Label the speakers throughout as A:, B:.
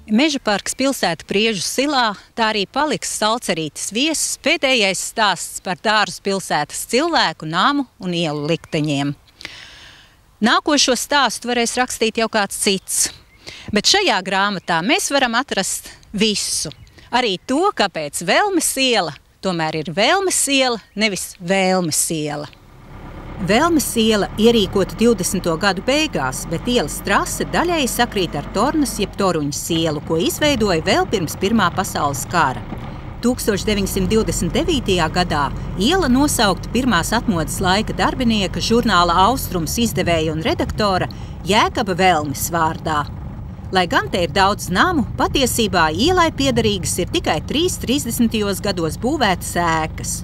A: Mežaparks pilsēta Priežu silā, tā arī paliks Salcerītes viesis pēdējais stāsts par Dārzu pilsētas cilvēku, namu un ielu likteņiem. Nākošo stāstu varēs rakstīt jau kāds cits, bet šajā grāmatā mēs varam atrast visu. Arī to, kāpēc Velmes iela tomēr ir Velmes iela, nevis Vēlmes iela. Velmes iela ierīkota 20. gadu beigās, bet ielas trase daļēji sakrīt ar Tornas jeb Toruņas ielu, ko izveidoja vēl pirms Pirmā pasaules kara. 1929. gadā iela nosaukta pirmās atmodas laika darbinieka žurnāla Austrums izdevēja un redaktora Jēkaba Velmes vārdā. Lai gan te ir daudz namu, patiesībā ielai piederīgas ir tikai 3 30. gados būvētas ēkas.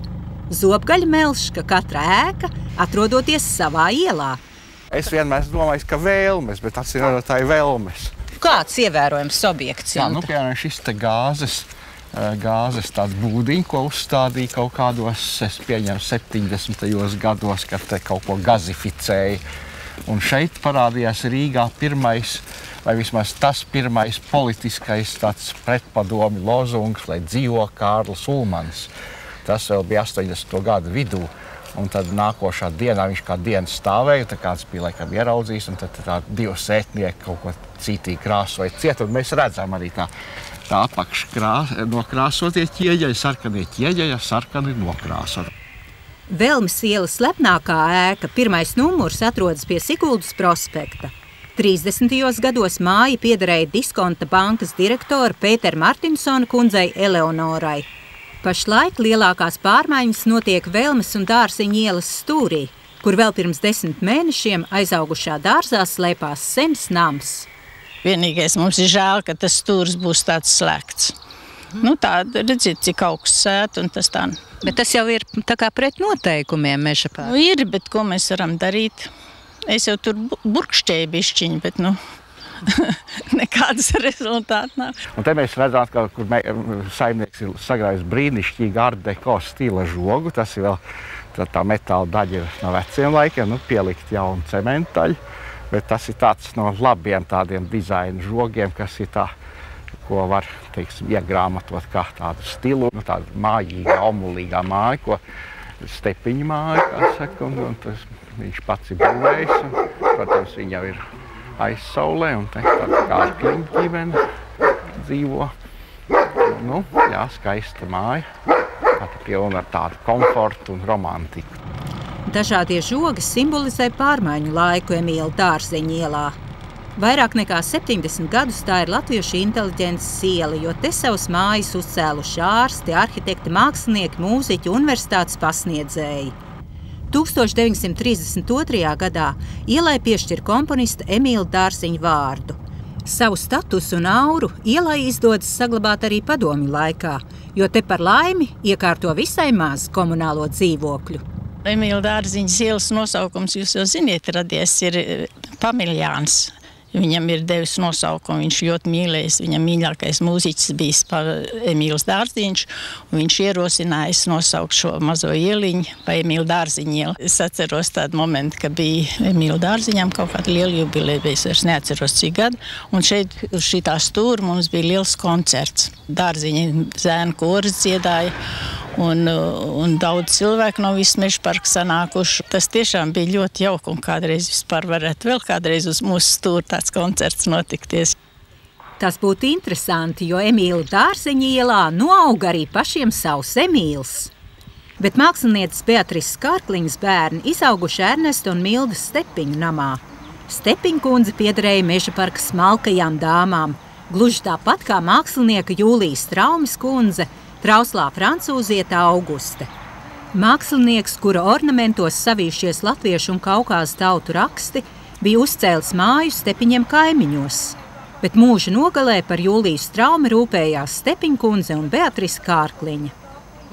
A: Zobgaļa melš, ka katra ēka atrodoties savā ielā.
B: Es vienmēr domāju, ka Vēlmes, bet tas ir tā Velmes.
A: Kāds ievērojams objekts?
B: Jā, piemēram, šis te gāzes tāds būdiņ, ko uzstādīja kaut kādos, es pieņemu, 70. gados, kad te kaut ko gazificēja. Un šeit parādījās Rīgā pirmais, vai vismaz tas pirmais politiskais tāds pretpadomi lozungs, lai dzīvo Kārlis Ulmans. Tas vēl bija 80. gadu vidū, un tad nākošā dienā viņš kā dienu stāvēja, tā kāds bija laikam ieraudzījis, un tad tā 2 sētnieki kaut ko citīgi krāsoja ciet, un mēs redzam arī tā nokrāsotie ķieģeļi, sarkanie ķieģeļi, sarkani nokrāsoti.
A: Velmes ielas slepnākā ēka, pirmais numurs, atrodas pie Siguldas prospekta. 30. gados māja piederēja Diskonta bankas direktora Pētera Martinsona kundzei Eleonorai. Pašlaik lielākās pārmaiņas notiek Velmes un Dārziņa ielas stūrī, kur vēl pirms 10 mēnešiem aizaugušā dārzā slēpās sens nams.
C: Vienīgais mums ir žēl, ka tas stūris būs tāds slēgts. Tā, redziet, cik augsts sēt un tas tā.
A: Bet tas jau ir tā kā pret noteikumiem Mežaparkā.
C: Ir, bet ko mēs varam darīt? Es jau tur burkšķēju bišķiņu, bet nekādas rezultāti nav.
B: Un te mēs redzam, kur saimnieks ir sagrājis brīnišķīgi art deko stila žogu. Tas ir vēl tā metāla daļa ir no veciem laikiem, pielikt jaunu cementtaļu. Bet tas ir tāds no labiem tādiem dizaina žogiem, kas ir tā, ko var, teiksim, iegrāmatot kā tādu stilu. Tāda mājīga, omulīgā māja, ko stepiņa māja, kā saka, un tas viņš pats ir būvējis. Un, protams, viņa jau ir aizsaulē, un te tāda Kārkliņa ģimene dzīvo. Jā, skaista māja. Tāda pilna ar tādu komfortu un romantiku.
A: Dažādie žogi simbolizē pārmaiņu laiku Emīla Dārziņa ielā. Vairāk nekā 70 gadus tā ir latviešu inteliģences iela, jo te savas mājas uzcēluši ārsti, arhitekti, mākslinieki, mūziķi, universitātes pasniedzēji. 1932. gadā ielai piešķir komponista Emīla Dārziņa vārdu. Savu statusu un auru ielai izdodas saglabāt arī padomju laikā, jo te par laimi iekārto visai maz komunālo dzīvokļu.
C: Emīla Dārziņas ielas nosaukums, jūs jau ziniet, radies ir Pamiljāns. Viņam ir devis nosaukumu, viņš ļoti mīlējis, viņam mīļākais mūziķis bijis Emīls Dārziņš, un viņš ierosinājis nosaukt šo mazo ieliņu pa Emīla Dārziņa ielu. Es atceros tādu momentu, ka bija Emīla Dārziņam kaut kāda liela jubileja, es vairs neatceros cik gadu, un šeit uz šitā stūra mums bija liels koncerts. Dārziņa zēnu koris dziedāja, un daudz cilvēku no visu Mežaparka sanākuši. Tas tiešām bija ļoti jauki, un kādreiz vispār varētu vēl kādreiz uz mūsu stūra tāds koncerts notikties.
A: Tas būtu interesanti, jo Emīla Dārziņa ielā noauga arī pašiem savs Emīls. Bet mākslinieces Beatrises Kārkliņas bērni izauguši Ernesta un Mildas Stepiņu namā. Stepiņu kundze piederēja Mežaparka smalkajām dāmām, gluži tāpat kā mākslinieka Jūlijas Traumes kundze, trauslā francūzieta Auguste. Mākslinieks, kura ornamentos savījušies latviešu un kaukāzu tautu raksti, bija uzcēlis māju Stepiņiem kaimiņos, bet mūža nogalē par Jūlijas Traumi rūpējās Stepiņu kundze un Beatrice Kārkliņa.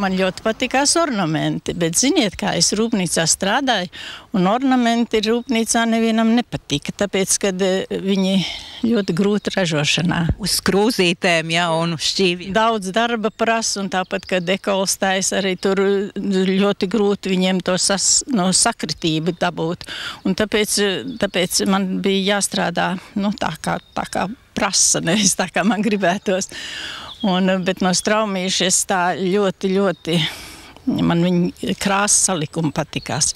C: Man ļoti patikās ornamenti, bet ziniet, kā es rūpnīcā strādāju, un ornamenti rūpnīcā nevienam nepatika, tāpēc, kad viņi ļoti grūti ražošanā.
A: Uz krūzītēm, jā, un šķīviem.
C: Daudz darba prasa, un tāpat, kad dekolstājas arī tur ļoti grūti viņiem to sakritību dabūt. Un tāpēc man bija jāstrādā, tā kā prasa, nevis tā kā man gribētos. Bet no Straumīša es tā ļoti, man viņa krāsas salikuma patikās.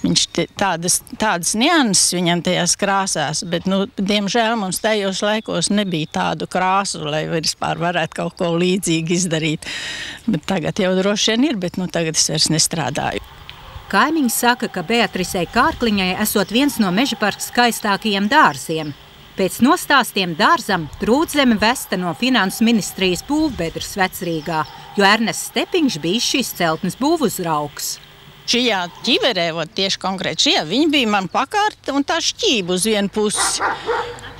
C: Viņš tādas nianses viņam tajās krāsās, bet, diemžēl mums tajos laikos nebija tādu krāsu, lai vispār varētu kaut ko līdzīgi izdarīt. Bet tagad jau droši vien ir, bet tagad es vairs nestrādāju.
A: Kaimiņi saka, ka Beatrisei Kārkliņai esot viens no Mežaparka skaistākajiem dārziem. Pēc nostāstiem dārzam trūdzeme vesta no Finansu ministrijas būvbedres Vecrīgā, jo Ernests Stepiņš bija šīs celtnes būvuzraugs.
C: Šajā ķiverē, tieši konkrēti šajā, viņi bija man pakārta un tā šķība uz vienu pusi.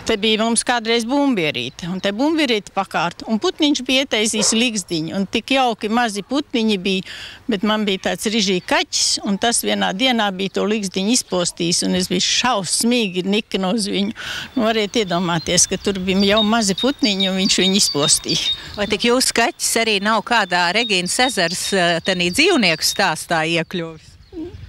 C: Te bija mums kādreiz bumbierīte, un te bumbierīte pakārta, un putniņš bija ietaisījis ligzdiņu, un tik jauki mazi putniņi bija, bet man bija tāds rižīgi kaķis, un tas vienā dienā bija to ligzdiņu izpostījis, un es biju šausmīgi nikna uz viņu. Variet iedomāties, ka tur bija jau mazi putniņi, un viņš viņu izpostīja.
A: Vai tik jūsu kaķis arī nav kādā Regīnas ezers tenī dzīvnieku stāstā iekļuvis?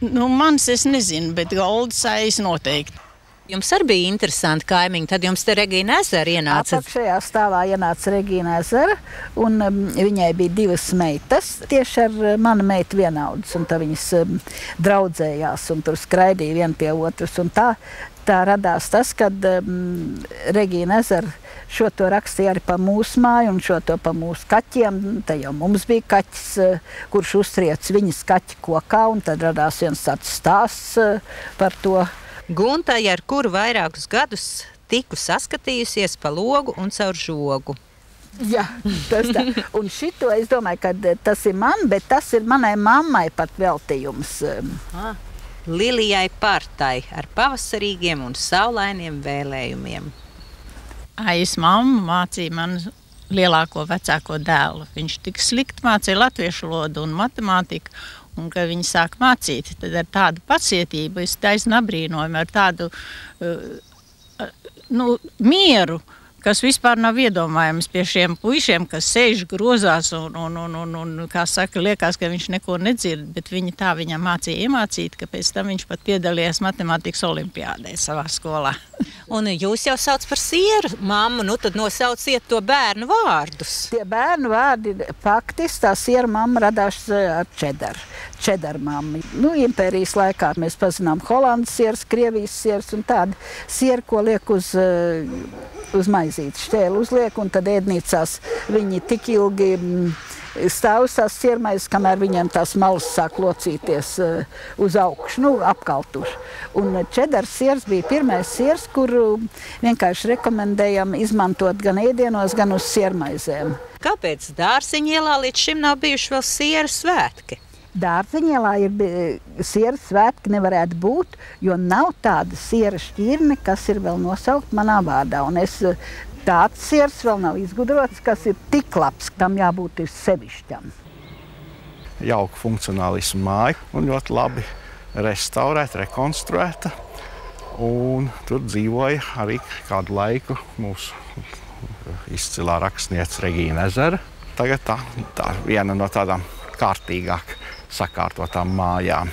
C: Mans es nezinu, bet Goldas aiz noteikti.
A: Jums arī bija interesanti kaimiņi, tad jums te Regīna ezera ienāca?
D: Apakšējā stāvā ienāca Regīna ezera, un viņai bija 2 meitas, tieši ar mana meita vienaudas, un tā viņas draudzējās, un tur skraidīja viena pie otras, un tā radās tas, kad Regīna ezera šo to rakstīja arī pa mūsu māju, un šo to pa mūsu kaķiem. Te jau mums bija kaķis, kurš uztriec viņas kaķi kokā, un tad radās viens tāds stāsts par to.
A: Guntai, ar kuru vairākus gadus tiku saskatījusies pa logu un caur žogu.
D: Jā, tas tā. Un šito es domāju, ka tas ir man, bet tas ir manai mammai pat veltījums.
A: Lilijai Partai ar pavasarīgiem un saulainiem vēlējumiem.
C: Es mamma mācīja man lielāko vecāko dēlu. Viņš tik slikti mācīja latviešu valodu un matemātiku. Un, kad viņi sāk mācīt, tad ar tādu pacietību, es taisnu abrīnojumu, ar tādu mieru, kas vispār nav iedomājams pie šiem puišiem, kas sēž grozās un kā saka, liekas, ka viņš neko nedzird, bet viņi tā viņam mācīja iemācīt, ka pēc tam viņš pat piedalījās matemātikas olimpiādē savā skolā.
A: Un jūs jau sauc par sieru mammu, tad nosauciet to bērnu vārdus.
D: Tie bērnu vārdi faktiski tā sieru mamma radās ar čedaru mammu. Impērijas laikā mēs pazinām Holandas sieras, Krievijas sieras un tādu sieru, ko liek uz maizītes šķēli uzliek, un tad ēdnīcās viņi tik ilgi stāv uz tās siermaizes, kamēr viņiem tās malas sāk locīties uz augšu, apkaltuši. Un čedars siers bija pirmais siers, kuru vienkārši rekomendējam izmantot gan ēdienos, gan uz siermaizēm.
A: Kāpēc Dārziņa ielā līdz šim nav bijuši vēl sieru svētki?
D: Dārziņa ielā sieru svētki nevarētu būt, jo nav tāda siera šķirne, kas ir vēl nosaukt manā vārdā. Un tāds siers vēl nav izgudrots, kas ir tik labs, tam jābūt ir sevišķam.
B: Jauka funkcionālisma māja un ļoti labi restaurēta, rekonstruēta. Un tur dzīvoja arī kādu laiku mūsu izcilā rakstniece Regīna ezera. Tagad tā viena no tādām kārtīgāk sakārtotām mājām.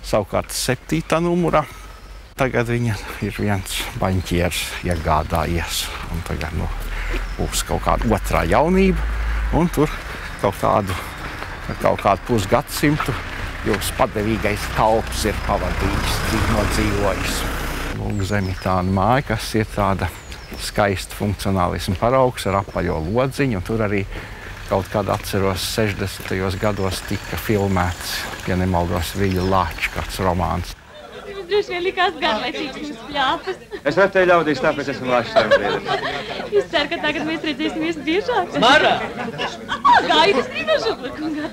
B: Savukārt 7. numurā. Tagad viņa ir viens baņķieris iegādājies. Un tagad būs kaut kāda otrā jaunība. Un tur kaut kādu pusgadsimtu jūsu padevīgais kalps ir pavadījis, nodzīvojis. Lūk, Zemitāna māja, kas ir tāda skaista funkcionālisma paraugs ar apaļo lodziņu. Un tur arī kaut kādā atceros 60. gados tika filmēts, ja nemaldos, Viļa Lāča kāds romāns.
E: Droši vien likās garlaicīgas pļāpas.
F: Es vērtēju ļaudīs, tāpēc esmu Lāča saimnieks.
E: Es ceru, ka tagad mēs redzēsimies biežāk.
G: Mara!
E: Gaidas Rīgažu!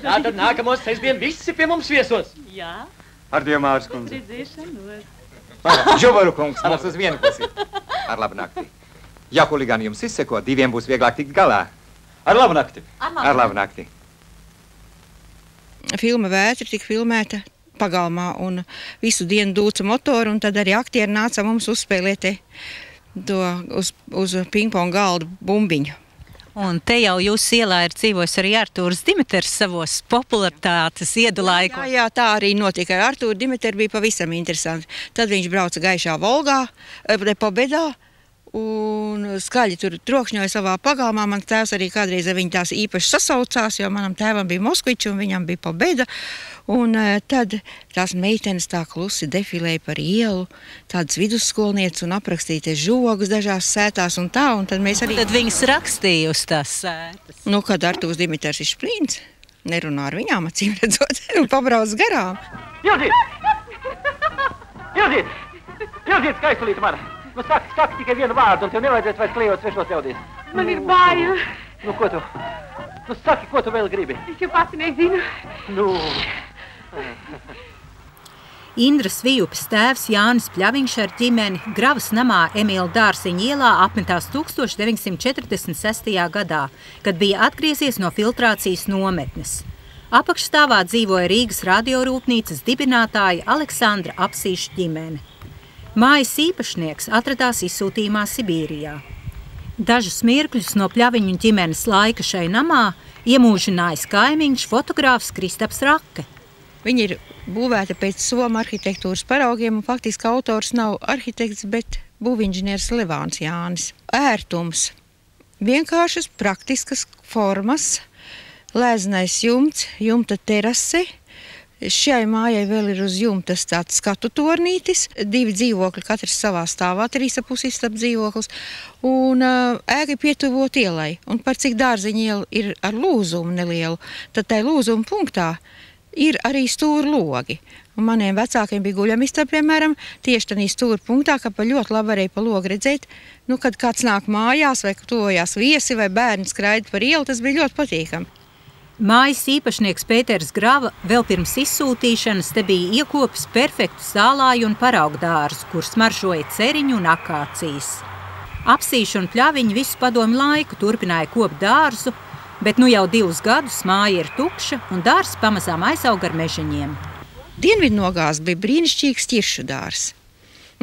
G: Tātad nākamo sestdienu visi pie mums viesos.
E: Jā.
F: Ar Dievu Māras kundzi.
E: Redzēšanos.
F: Žovaru kungs, mums uz vienu pusi. Ar labu nakti. Ja huligāni jums izseko, 2 būs vieglāk tikt galā.
G: Ar labu nakti.
F: Ar labu nakti.
H: filma Vētra tika filmēta pagalmā un visu dienu dūca motoru, un tad arī aktieri nāca mums uzspēlēt to uz pingpong galda bumbiņu.
A: Un te jau jūsu ielā ir dzīvojis arī Artūrs Dimiters savos popularitātes iedu laikos.
H: Jā, tā arī notika. Ar Artūru Dimitru bija pavisam interesanti. Tad viņš brauca gaišā Volgā, Pobedā, un skaļi tur trokšņoja savā pagalmā. Mans tēvs arī kādreiz ar viņu tās īpaši sasaucās, jo manam tēvam bija Moskvičs un viņam bija Pobeda. Un tad tās meitenes tā klusi defilēja par ielu, tādas vidusskolnieces un aprakstīties žogus dažās sētās un tā, un tad mēs arī...
A: Tad viņas rakstīja uz tās sētas.
H: Nu, kad Artūrs Dimiters ir šplīns, nerunā ar viņām, acīm redzot, un pabrauc garām.
G: Jildīt! Jildīt! Jildīt, skaistulīte mana! Nu, saki tikai vienu vārdu, un tev nevajadzētu vairs klejot svešos ļaudīs.
E: Man ir bail.
G: Nu, ko tu? Nu, saki, ko tu vēl gribi?
E: Es jau pati nezinu.
G: Nu...
A: Indras Vijupes tēvs Jānis Pļaviņš ar ģimeni Gravas namā Emīla Dārsiņa ielā apmetās 1946. gadā, kad bija atgriezies no filtrācijas nometnes. Apakšstāvā dzīvoja Rīgas radiorūpnīcas dibinātāja Aleksandra Apsīša ģimene. Mājas īpašnieks atradās izsūtījumā Sibīrijā. Dažus mirkļus no Pļaviņu ģimenes laika šai namā iemūžinājis kaimiņš fotogrāfs Kristaps Rake.
H: Viņa ir būvēta pēc Somu arhitektūras paraugiem, un faktiski autors nav arhitekts, bet būvinženieris Levāns Jānis. Ērtums, vienkāršas, praktiskas formas, lēznais jumts, jumta terase. Šai mājai vēl ir uz jumtas tāds skatu tornītis, 2 dzīvokļi, katrs savā stāvā, 3,5 istab dzīvoklis, un ēka pietuvot ielai. Un par cik Dārziņa iela ir ar lūzumu nelielu, tad tai lūzuma punktā ir arī stūra logi. Un maniem vecākiem bija guļamistaba, piemēram, tieši tādā stūra punktā, ka ļoti labi varēja pa logu redzēt, nu, kad kāds nāk mājās vai tojās viesi vai bērni skraida par ielu, tas bija ļoti patīkami.
A: Mājas īpašnieks Pēters Grava vēl pirms izsūtīšanas te bija iekopis perfektu sālāju un paraugdārzu, kur smaržoja ceriņu un akācijas. Apsīša un Pļaviņi visu padomju laiku turpināja kopt dārzu, bet nu jau 2 gadus māja ir tukša un dārzs pamazām aizauga ar mežiņiem.
H: Dienvidnogās bija brīnišķīgs ķiršu dārzs.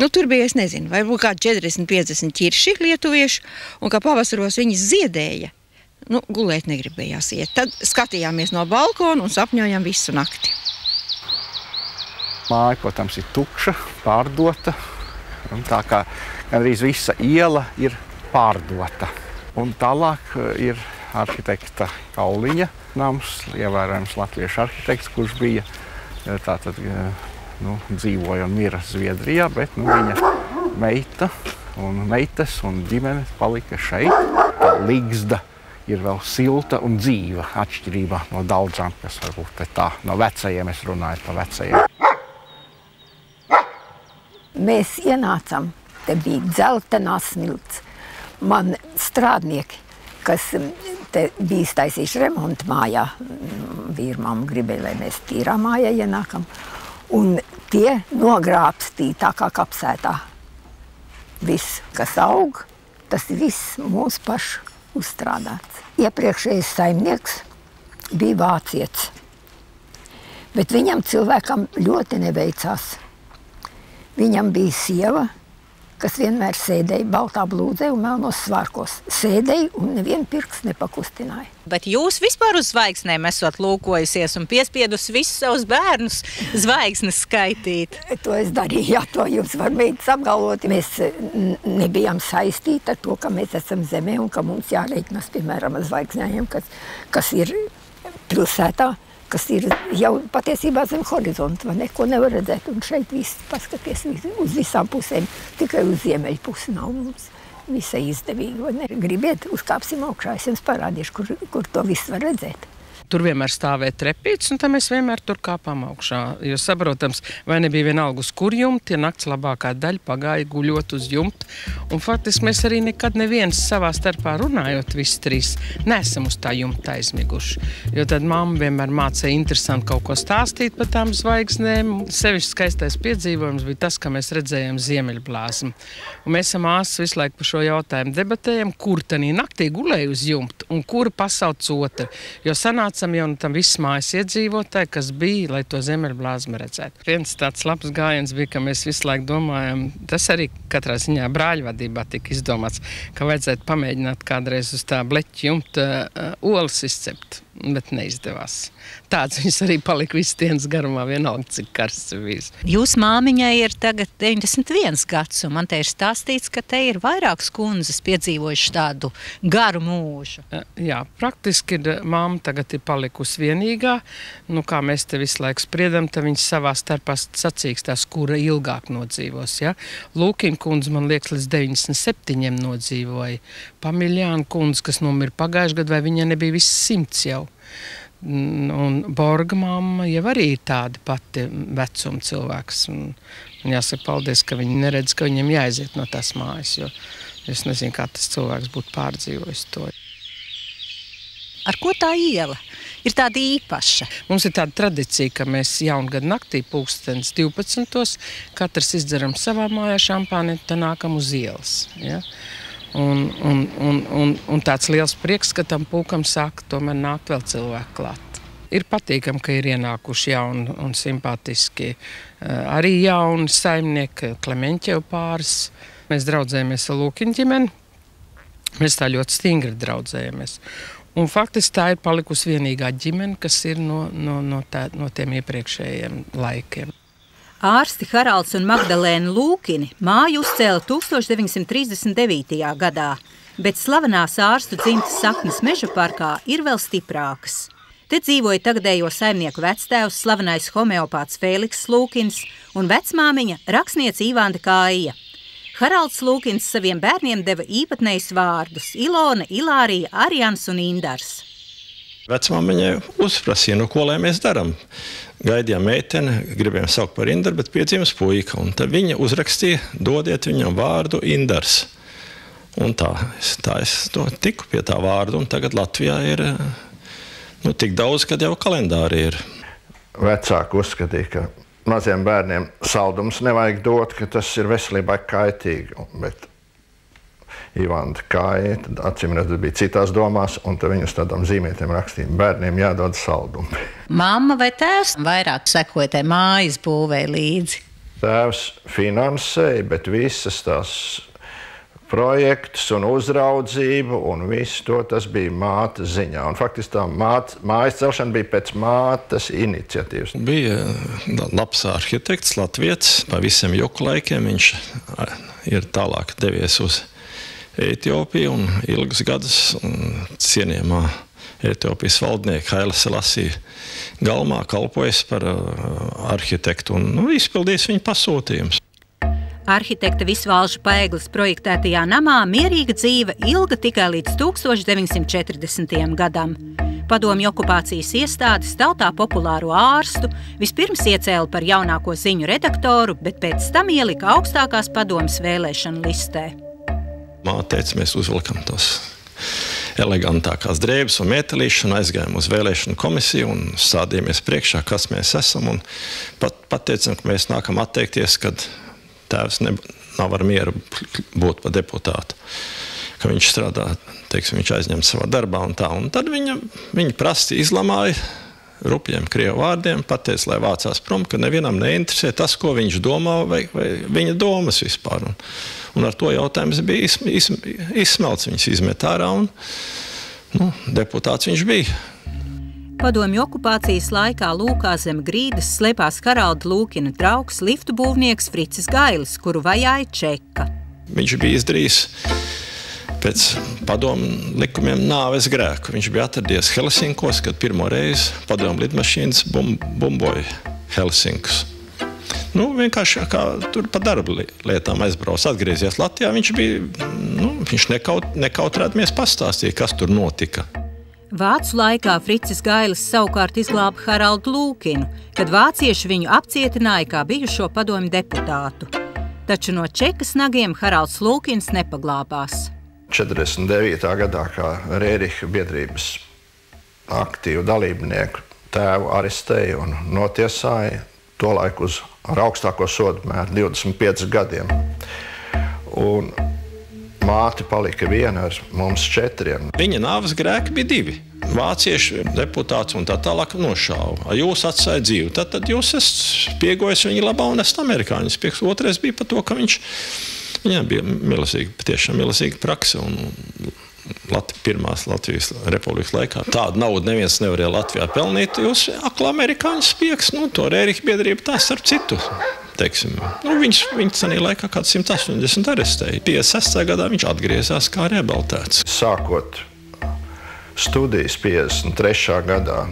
H: Nu, tur bija, es nezinu, varbūt kādi 40-50 ķirši lietuviešu, un kā pavasaros viņas ziedēja. Nu, gulēt negribējās iet. Tad skatījāmies no balkona un sapņojām visu nakti.
B: Māja, protams, ir tukša, pārdota. Un tā kā gandrīz visa iela ir pārdota. Un tālāk ir arhitekta Kauliņa nams, ievērojams latviešu arhitekts, kurš bija tātad, dzīvoja un mira Zviedrijā, bet viņa meita un meitas un ģimene palika šeit. Tā Ligzda ir vēl silta un dzīva, atšķirībā no daudzām, kas varbūt tā no vecajiem, es runāju par vecajiem.
I: Mēs ienācam, te bija dzeltenās smilts. Man strādnieki, kas te bija iztaisījuši remontu mājā, vīrmāma gribēja, lai mēs tīrā mājā ienākam, un tie nogrābstīja tā kā kapsētā. Viss, kas aug, tas viss mūsu pašu uzstrādāts. Iepriekšējais saimnieks bija vācietis, bet viņam cilvēkam ļoti neveicās. Viņam bija sieva, kas vienmēr sēdēja baltā blūzē un melnos svārkos. Sēdēja un nevienu pirkstu nepakustināja.
A: Bet jūs vispār uz zvaigznēm esot lūkojusies un piespiedus visus savus bērnus zvaigznes skaitīt?
I: To es darīju, jā, to jūs var meitas apgalvot. Mēs nebijām saistīti ar to, ka mēs esam zemē un ka mums jārēķinās, piemēram, ar zvaigznējiem, kas ir pilsētā, kas ir jau patiesībā zem horizonta, vai neko nevar redzēt. Un šeit viss paskaties uz visām pusēm, tikai uz ziemeļu pusi nav mums visai izdevīgi. Vai ne? Gribiet, uzkāpsim augšā, es jums parādīšu, kur to viss var redzēt.
J: Tur vienmēr stāvēja trepītes, un tā mēs vienmēr tur kāpām augšā. Jo saprotams, vai nebija vienalga uz kur jumti, ja nakts labākā daļa pagāja guļot uz jumtu. Un faktiski mēs arī nekad neviens savā starpā runājot, visi 3, neesam uz tā jumta aizmiguši. Jo tad mamma vienmēr mācīja interesanti kaut ko stāstīt par tām zvaigznēm. Sevišķi skaistais piedzīvojums bija tas, ka mēs redzējām ziemeļblāzmu. Un mēs esam māsas visu laiku par šo jautājumu debatējam, kur tanī naktī gulēja uz jumtu un kuru pasauc otru. Jo sanāca braucam jau no tam viss mājas iedzīvotāji, kas bija, lai to zemeļblāzmu redzētu. Viens tāds labs gājiens bija, ka mēs visu laiku domājam, tas arī katrā ziņā brāļvadībā tika izdomāts, ka vajadzētu pamēģināt kādreiz uz tā bleķa jumta olas izcept, bet neizdevās. Tāds viņas arī palika visu dienas garumā, vienalga, cik karsts bijis.
A: Jūs māmiņai ir tagad 91 gads, un man te ir stāstīts, ka te ir vairākas kundzes piedzīvojuši tādu garu mūžu.
J: Jā, praktiski māma tagad ir palikusi vienīgā. Nu, kā mēs te visu laiku spriedam, tad viņas savā starpā sacīkstās, kura ilgāk nodzīvos. Ja? Lūkina kundze, man liekas, līdz 97 nodzīvoja. Pamiljāna kundze, kas nomira pagājuši gadu, vai viņa nebija viss 100 jau. Un Borga mamma jau arī ir tāda pati vecuma cilvēks. Un jāsaka paldies, ka viņi neredz, ka viņiem jāaiziet no tās mājas, jo es nezinu, kā tas cilvēks būtu pārdzīvojis to.
A: Ar ko tā iela ir tāda īpaša?
J: Mums ir tāda tradicija, ka mēs jaungada naktī pulkstenis 12. Katrs izdzeram savā mājā šampāni, tad nākam uz ielas. Ja? Un tāds liels prieks, ka tam pulkam sāk tomēr nākt vēl cilvēku klāt. Ir patīkami, ka ir ienākuši jauni un simpātiski arī jauni saimnieki, Klemeņķev pāris. Mēs draudzējamies ar Lūkiņu ģimeni. Mēs tā ļoti stingri draudzējamies. Un faktiski tā ir palikusi vienīgā ģimene, kas ir no tiem iepriekšējiem laikiem.
A: Ārsti Haralds un Magdalēna Lūkini māju uzcēla 1939. gadā, bet slavenās ārstu dzimtas saknes Meža parkā ir vēl stiprākas. Te dzīvoja tagadējo saimnieku vectēvs, slavenais homeopāts Fēliks Lūkins un vecmāmiņa rakstniece Ivanda Kāja. Haralds Lūkins saviem bērniem deva īpatnējus vārdus – Ilona, Ilārija, Arjans un Indars.
K: Vecmāmiņai uzprasīja, ko lai mēs darām. Gaidījām meiteni, gribējām saukt par Indaru, bet piedzimst puika. Un tad viņa uzrakstīja, dodiet viņam vārdu Indars. Un tā es tiku pie tā vārdu, un tagad Latvijā ir tik daudz, kad jau kalendāri ir.
B: Vecāki uzskatīja, ka maziem bērniem saldums nevajag dot, ka tas ir veselībai kaitīgi. Bet Ivanda Kāja, tad acīmredzot bija citās domās, un tad viņus tādām zīmētiem rakstīja, bērniem jādod saldumi.
A: Mamma vai tēvs vairāk sekoja tai mājas būvē līdzi?
B: Tēvs finansēja, bet visas tās projektus un uzraudzību un visu to tas bija mātes ziņā. Un faktiski tā mājas celšana bija pēc mātes iniciatīvas.
K: Bija labs arhitekts, latvietis, pa visiem juku laikiem viņš ir tālāk devies uz Etiopiju un ilgus gadus cienījamā Etiopijas valdnieka Haile Selasija galmā kalpojas par arhitektu un izpildījis viņa pasūtījumus.
A: Arhitekta Visvalža Paeglis projektētajā namā mierīga dzīve ilga tikai līdz 1940. gadam. Padomju okupācijas iestādes tautā populāro ārstu vispirms iecēla par jaunāko ziņu redaktoru, bet pēc tam ielika augstākās padomes vēlēšanu listē.
K: Māte teica, mēs uzvilkam tos elegantākās drēbes un metelīšus un aizgājām uz vēlēšanu komisiju un stādījāmies priekšā, kas mēs esam. Un pateicam, ka mēs nākam atteikties, kad tēvs nav ar mieru būt par deputātu. Ka viņš strādā, teiksim, viņš aizņem savā darbā un tā. Un tad viņa prasti izlamāja rupjiem krievu vārdiem, pateica, lai vācās prom, ka nevienam neinteresē tas, ko viņš domā vai viņa domas vispār. Un ar to jautājums bija izsmelts, viņas izmet ārā un deputāts viņš bija.
A: Padomju okupācijas laikā Lūkā zem grīdas slēpās Haralda Lūkina draugs, liftu būvnieks Fricis Gailis, kuru vajāja čeka.
K: Viņš bija izdarījis pēc padomu likumiem nāves grēku. Viņš bija atradies Helsinkos, kad pirmo reizi padomu lidmašīnas bumboja Helsinkus. Vienkārši kā tur pa darba lietām aizbrauc, atgriezies Latvijā, viņš nekautrēdamies pastāstīja, kas tur notika.
A: Vācu laikā Fricis Gailis savukārt izglāba Haraldu Lūkinu, kad vācieši viņu apcietināja kā bijušo padomju deputātu. Taču no čekas nagiem Haralds Lūkins nepaglābās.
B: 49. gadā, kā Rēriha biedrības aktīvu dalībnieku tēvu arestēja un notiesāja, tolaik ar augstāko sodu mēru 25 gadiem. Un
L: Māte palika viena ar mums 4.
K: Viņa nāves grēki bija 2. Vācieši deputāts un tā tālāk nošāva. Jūs atstāja dzīvi, tad jūs esat piegojis viņa labā un esat amerikāņus. Otrais bija par to, ka viņam bija patiešām milzīga prakse un pirmās Latvijas republikas laikā. Tādu naudu neviens nevarēja Latvijā pelnīt. Jūs akla amerikāņu spiegs, to Rērika biedrība tā starp citu. Teiksim, viņš cenī laikā kāds 180 arestēja. 56. gadā viņš atgriezās kā reabilitēts.
L: Sākot studijas 53. gadā,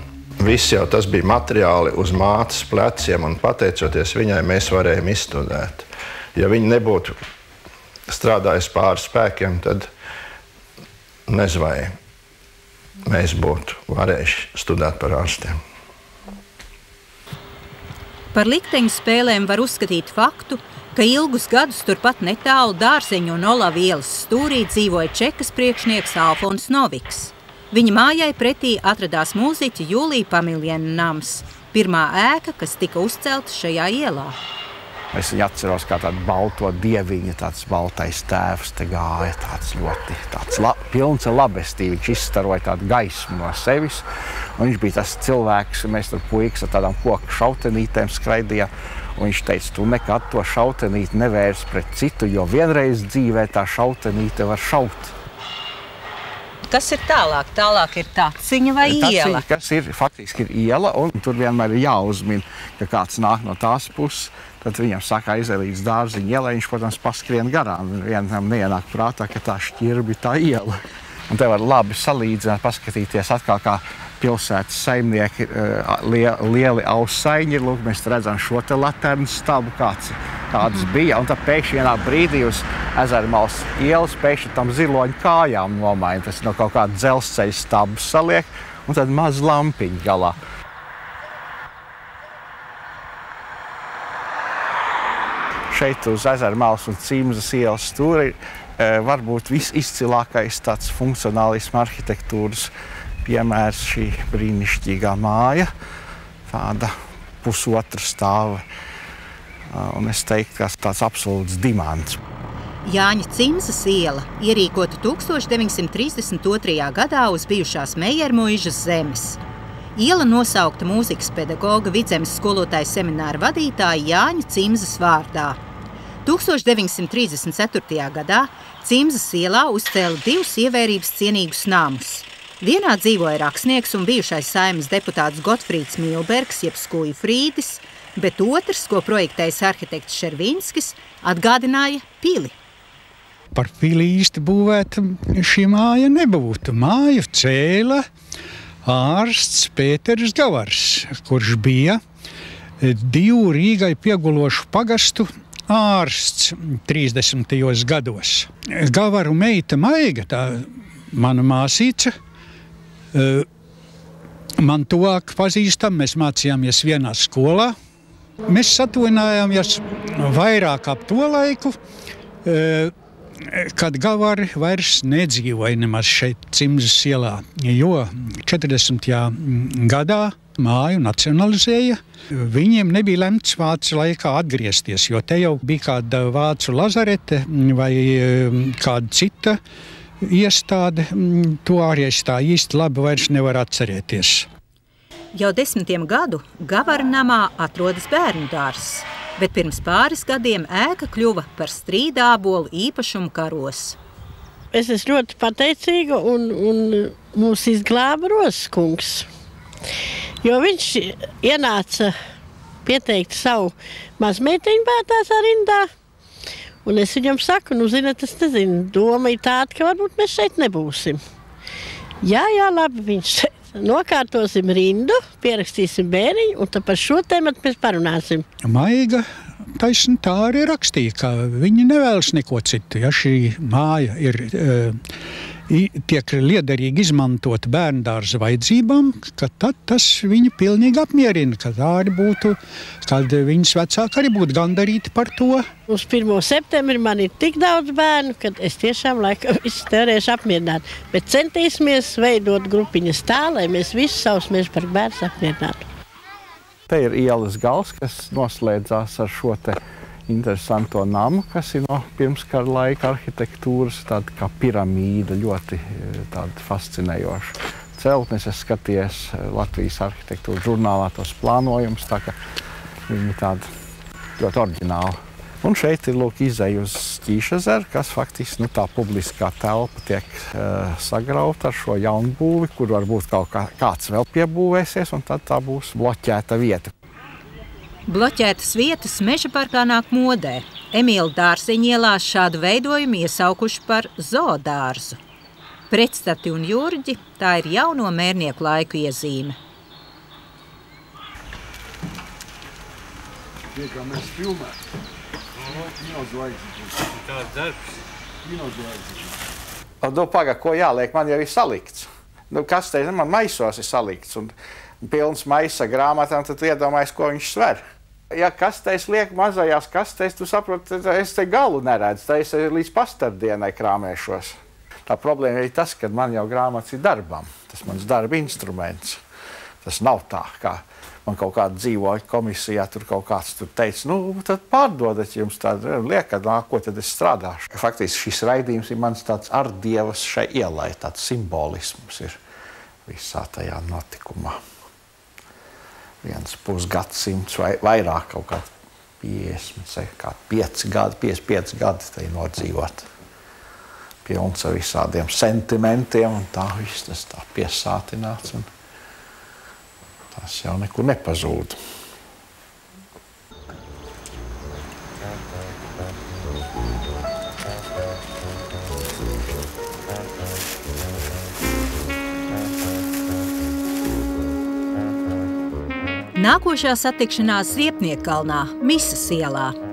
L: viss jau tas bija materiāli uz mātes pleciem un pateicoties viņai mēs varējām izstudēt. Ja viņi nebūtu strādājis pāri spēkiem, tad nezinu, vai mēs būtu varējuši studēt par ārstiem.
A: Par likteņu spēlēm var uzskatīt faktu, ka ilgus gadus turpat netālu Dārzeņu un Olavu ielas stūrī dzīvoja čekas priekšnieks Alfons Noviks. Viņa mājai pretī atradās mūziķa Jūlija Pamiljena nams, pirmā ēka, kas tika uzcelta šajā ielā.
B: Es viņu atceros kā tādu balto dieviņu, tāds baltais tēvs te gāja, tāds ļoti pilns ar labestību. Viņš izstaroja tādu gaismu no sevis. Un viņš bija tas cilvēks, mēs tur puikas ar tādām koku šautenītēm skraidījām. Un viņš teica, tu nekad to šautenīti nevērs pret citu, jo vienreiz dzīvē tā šautenīte var šaut.
A: Kas ir tālāk? Tālāk ir taciņa vai iela?
B: Kas faktiski ir iela, un tur vienmēr ir jāuzmin, ka kāds nāk no tās puses. Tad viņam saka aiziet līdz Dārziņu ielai, viņš, protams, paskrien garām. Vienam neienāk prātā, ka tā šķirbi tā iela. Un te var labi salīdzināt, paskatīties atkal, kā pilsētas saimnieki lieli aussaiņi. Lūk, mēs redzam šo te laternu stabu, kāds bija. Un tad pēkšņi vienā brīdī uz Ezermalas ielas pēkšņi tam ziloņu kājām nomaina. Tas no kaut kāda dzelzceļa stabu saliek, un tad maz lampiņu galā. Šeit uz Ezermalas un Cimzas ielas stūri varbūt visizcilākais tāds funkcionālisma arhitektūras piemērs šī brīnišķīgā māja, tāda pusotra stāva. Un es teiktu, ka tāds absolūts dimants.
A: Jāņa Cimzas iela ierīkota 1932. gadā uz bijušās Mejermuižas zemes. Iela nosaukta mūzikas pedagoga Vidzemes skolotāja semināra vadītāja Jāņa Cimzas vārdā. 1934. gadā Cimzas ielā uzcēla 2 ievērības cienīgus namus. Vienā dzīvoja rakstnieks un bijušais Saeimas deputāts Gotfrīds Milbergs, jeb Skuju Frīdis, bet otrs, ko projektējis arhitekts Šervinskis, atgādināja pili.
M: Par pili īsti būvēta šī māja nebūtu. Māju cēla ārsts Pēters Gavars, kurš bija 2 Rīgai piegulošu pagastu ārsts 30. gados. Gavaru meita Maiga, tā mana māsīca, man tuvāk pazīstam, mēs mācījāmies vienā skolā. Mēs satuvinājāmies vairāk ap to laiku, kad Gavari vairs nedzīvoja nemaz šeit Cimzas ielā, jo 40. gadā māju nacionalizēja. Viņiem nebija lemts vācu laikā atgriezties, jo te jau bija kāda vācu lazarete vai kāda cita iestāde. To arī es tā īsti labi vairs nevar atcerēties.
A: Jau 10 gadu Gavara namā atrodas bērnu dārzs, bet pirms pāris gadiem ēka kļuva par strīdābolu īpašumu karos.
N: Es esmu ļoti pateicīga un mūs izglāba Roskungs. Jo viņš ienāca pieteikt savu mazmeitiņu bērtās rindā. Un es viņam saku, zināt, es nezinu, doma ir tāda, ka varbūt mēs šeit nebūsim. Jā, labi, viņš nokārtosim rindu, pierakstīsim bēriņu, un tad par šo tematu mēs parunāsim.
M: Maiga taisni tā arī rakstīja, ka viņi nevēlas neko citu. Ja šī māja tiek liederīgi izmantot bērndārza vajadzībām, ka tad tas viņu pilnīgi apmierina, ka tā arī būtu, kad viņas vecāki arī būtu gandarīti par to.
N: Uz 1. septembri man ir tik daudz bērnu, kad es tiešām laikam visus te varēšu apmierināt. Bet centīsimies veidot grupiņas tā, lai mēs visus savus mežparku bērnus apmierinātu.
B: Te ir ielas gals, kas noslēdzās ar šo te interesanto namu, kas ir no pirmskara laika arhitektūras, tāda kā piramīda, ļoti tāda fascinējoša celtnes. Es skaties Latvijas arhitektūras žurnālā tos plānojumus, tā ka viņi tādi ļoti oriģināli. Un šeit ir izeja uz Ķīšezeru, kas faktiski tā publiskā telpa tiek sagrauta ar šo jaunbūvi, kur varbūt kāds vēl piebūvēsies, un tad tā būs bloķēta vieta.
A: Bloķētas vietas Meža parkā nāk modē. Emīla Dārziņa ielā šādu veidojumu iesaukuši par zoodārzu. Pretstati un jurģi – tā ir jauno mērnieku laiku iezīme.
B: Kā mēs filmētu.
O: Tāds darbs.
B: Paga, ko jāliek, man jau ir salikts. Kastē, man maisos ir salikts un pilns maisa grāmatām, tad iedomājies, ko viņš sver. Ja kastēs liek mazajās kastēs, tu saproti, es te galu neredzu, tā es līdz pastardienai krāmēšos. Tā problēma ir tas, ka man jau grāmatas ir darbam. Tas mans darba instruments. Tas nav tā, kā man kaut kāda dzīvoja komisijā, tur kaut kāds tur teica, tad pārdodat jums tādu, liekat, ko tad es strādāšu. Faktiski šis raidījums ir mans tāds ardievas šai ielai, tāds simbolisms ir visā tajā notikumā. 1,5 gadsimts vai vairāk, kaut kā 55 gadi tai nodzīvot. Pilns ar visādiem sentimentiem, un tā viss tas tā piesātināts. Tas jau nekur nepazūd.
A: Nākošā satikšanās Riepniekalnā, Misas ielā.